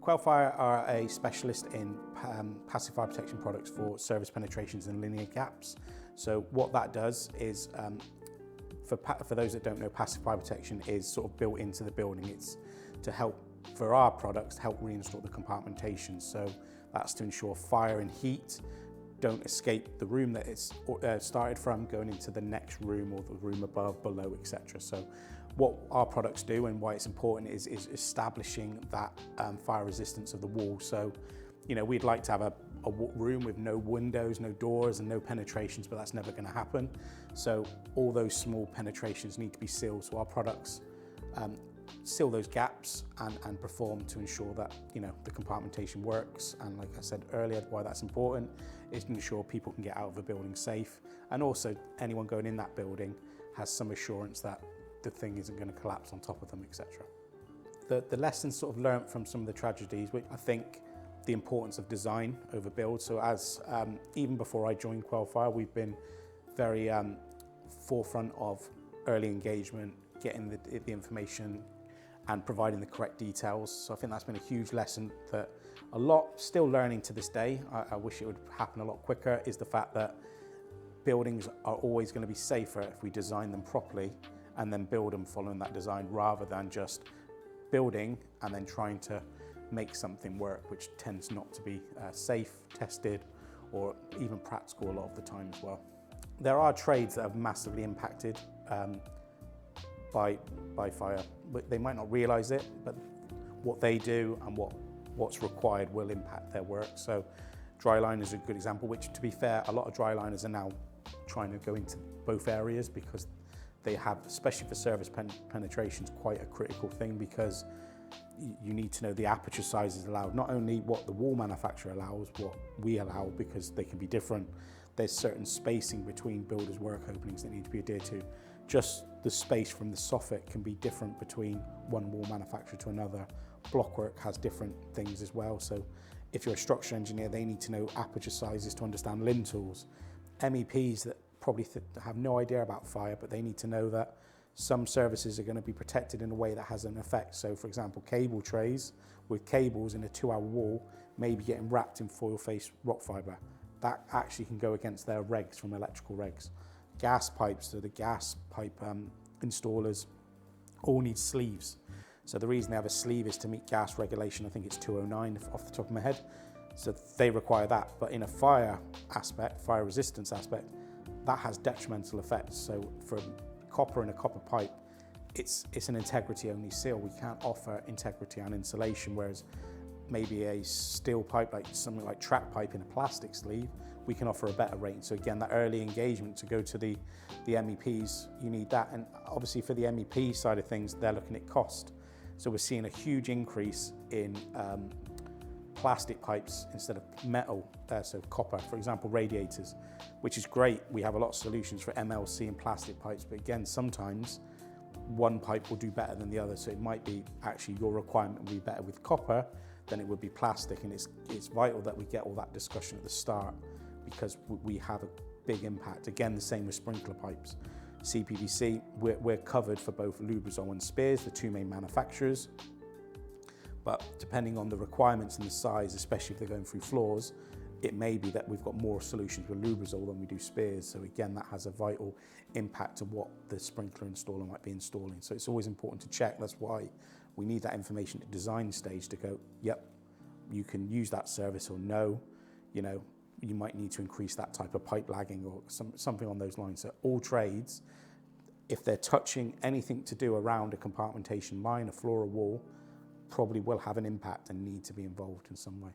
Quelfire are a specialist in passive fire protection products for surface penetrations and linear gaps. So what that does is, for those that don't know, passive fire protection is sort of built into the building. It's to help, for our products, to help reinstall the compartmentation. So that's to ensure fire and heat don't escape the room that it's started from, going into the next room or the room above, below, etc. So what our products do and why it's important is establishing that fire resistance of the wall. So, you know, we'd like to have a room with no windows, no doors and no penetrations, but that's never going to happen. So all those small penetrations need to be sealed. So our products seal those gaps and perform to ensure that, you know, the compartmentation works. And like I said earlier, why that's important is to ensure people can get out of the building safe, and also anyone going in that building has some assurance that the thing isn't going to collapse on top of them, etc. The lessons sort of learnt from some of the tragedies, which I think the importance of design over build. So as even before I joined Quelfire, we've been very forefront of early engagement, getting the information and providing the correct details. So I think that's been a huge lesson that a lot still learning to this day. I wish it would happen a lot quicker, is the fact that buildings are always going to be safer if we design them properly and then build them following that design, rather than just building and then trying to make something work, which tends not to be safe, tested, or even practical a lot of the time as well. There are trades that are massively impacted by fire, but they might not realise it, but what they do and what's required will impact their work. So dry line is a good example, which, to be fair, a lot of dry liners are now trying to go into both areas, because they have, especially for surface penetrations, quite a critical thing, because you need to know the aperture sizes allowed, not only what the wall manufacturer allows, what we allow, because they can be different. There's certain spacing between builders' work openings that need to be adhered to. Just the space from the soffit can be different between one wall manufacturer to another. Blockwork has different things as well. So if you're a structural engineer, they need to know aperture sizes to understand lintels. MEPs that probably have no idea about fire, but they need to know that some services are going to be protected in a way that has an effect. So for example, cable trays with cables in a 2-hour wall may be getting wrapped in foil face rock fibre. That actually can go against their regs from electrical regs. Gas pipes, so the gas pipe installers all need sleeves. So the reason they have a sleeve is to meet gas regulation. I think it's 209 off the top of my head. So they require that. But in a fire aspect, fire resistance aspect, that has detrimental effects. So for copper in a copper pipe, it's an integrity only seal. We can't offer integrity and insulation, whereas maybe a steel pipe, like something like track pipe in a plastic sleeve, we can offer a better rating. So again, that early engagement to go to the MEPs, you need that. And obviously for the MEP side of things, they're looking at cost. So we're seeing a huge increase in plastic pipes instead of metal, so copper, for example, radiators, which is great. We have a lot of solutions for MLC and plastic pipes, but again, sometimes one pipe will do better than the other. So it might be actually your requirement will be better with copper than it would be plastic. And it's vital that we get all that discussion at the start, because we have a big impact. Again, the same with sprinkler pipes. CPVC, we're covered for both Lubrizol and Spears, the two main manufacturers. But depending on the requirements and the size, especially if they're going through floors, it may be that we've got more solutions with Lubrizol than we do Spears. So again, that has a vital impact of what the sprinkler installer might be installing. So it's always important to check. That's why we need that information at design stage to go, yep, you can use that service, or no, you know, you might need to increase that type of pipe lagging or something on those lines. So all trades, if they're touching anything to do around a compartmentation line, a floor or wall, probably will have an impact and need to be involved in some way.